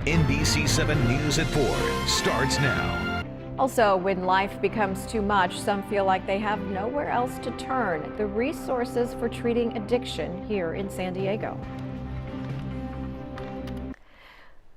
NBC 7 News at 4 starts now. Also, when life becomes too much, some feel like they have nowhere else to turn. The resources for treating addiction here in San Diego.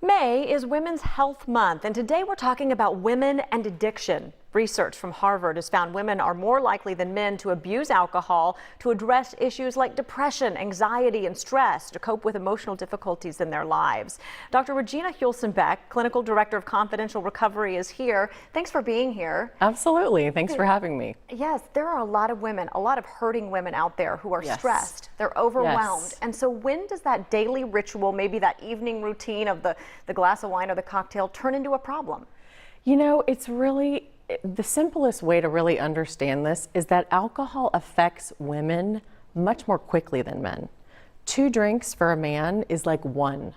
May is Women's Health Month, and today we're talking about women and addiction. Research from Harvard has found women are more likely than men to abuse alcohol to address issues like depression, anxiety, and stress to cope with emotional difficulties in their lives. Dr. Regina Huelsenbeck, Clinical Director of Confidential Recovery, is here. Thanks for being here. Absolutely. Thanks for having me. Yes, there are a lot of women, a lot of hurting women out there who are stressed. They're overwhelmed. Yes. And so when does that daily ritual, maybe that evening routine of the glass of wine or the cocktail, turn into a problem? You know, it's really the simplest way to really understand this is that alcohol affects women much more quickly than men. 2 drinks for a man is like one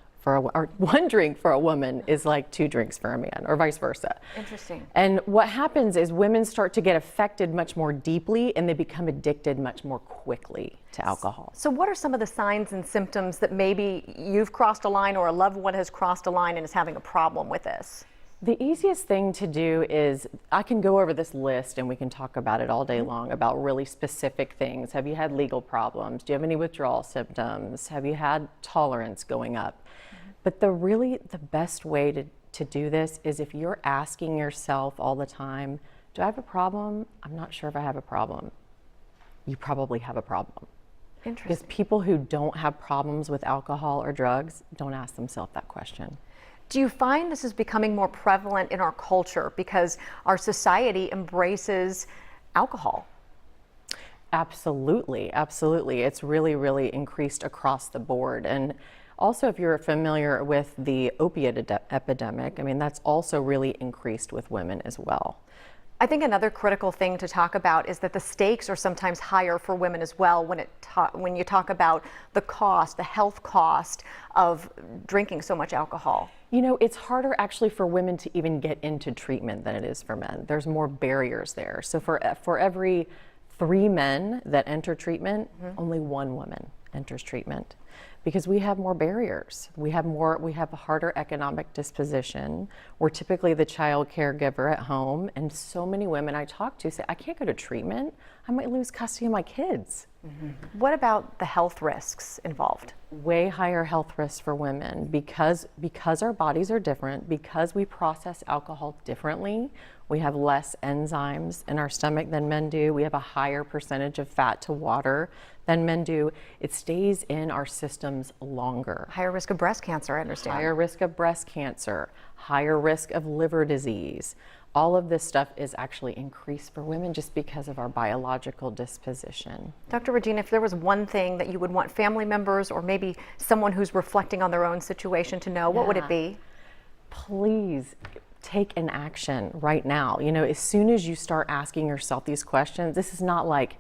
drink for a woman is like 2 drinks for a man, or vice versa. Interesting. And what happens is women start to get affected much more deeply, and they become addicted much more quickly to alcohol. So what are some of the signs and symptoms that maybe you've crossed a line or a loved one has crossed a line and is having a problem with this? The easiest thing to do is, I can go over this list and we can talk about it all day long about really specific things. Have you had legal problems? Do you have any withdrawal symptoms? Have you had tolerance going up? But the best way to do this is if you're asking yourself all the time, do I have a problem? I'm not sure if I have a problem. You probably have a problem. Interesting. Because people who don't have problems with alcohol or drugs don't ask themselves that question. Do you find this is becoming more prevalent in our culture because our society embraces alcohol? Absolutely, absolutely. It's really, really increased across the board. And also, if you're familiar with the opiate epidemic, I mean, that's also really increased with women as well. I think another critical thing to talk about is that the stakes are sometimes higher for women as well when you talk about the cost, the health cost of drinking so much alcohol. You know, it's harder actually for women to even get into treatment than it is for men. There's more barriers there. So for every 3 men that enter treatment, only 1 woman enters treatment, because we have more barriers. We have a harder economic disposition. We're typically the child caregiver at home, and so many women I talk to say, I can't go to treatment. I might lose custody of my kids. What about the health risks involved? Way higher health risks for women because our bodies are different, because we process alcohol differently. We have less enzymes in our stomach than men do. We have a higher percentage of fat to water than men do. It stays in our systems longer. Higher risk of breast cancer, I understand. Higher risk of breast cancer, higher risk of liver disease. All of this stuff is actually increased for women just because of our biological disposition. Dr. Regina, if there was one thing that you would want family members or maybe someone who's reflecting on their own situation to know, what would it be? Please take an action right now. You know, as soon as you start asking yourself these questions, this is not like,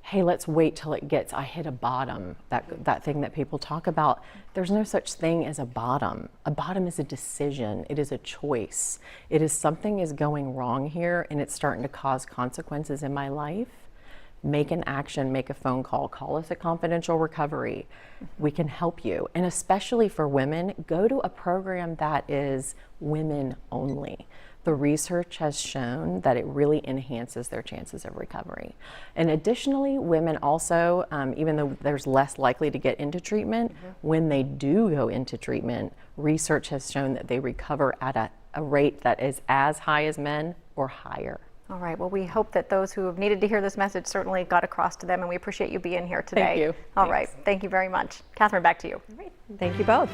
hey, let's wait till I hit a bottom, that thing that people talk about. There's no such thing as a bottom. A bottom is a decision. It is a choice. It is something is going wrong here and it's starting to cause consequences in my life. Make an action, make a phone call, call us at Confidential Recovery. We can help you. And especially for women, go to a program that is women only. The research has shown that it really enhances their chances of recovery. And additionally, women also, even though there's less likely to get into treatment, when they do go into treatment, research has shown that they recover at a rate that is as high as men or higher. All right, well, we hope that those who have needed to hear this message certainly got across to them, and we appreciate you being here today. Thank you. All right, thank you very much. Catherine, back to you. Thank you both.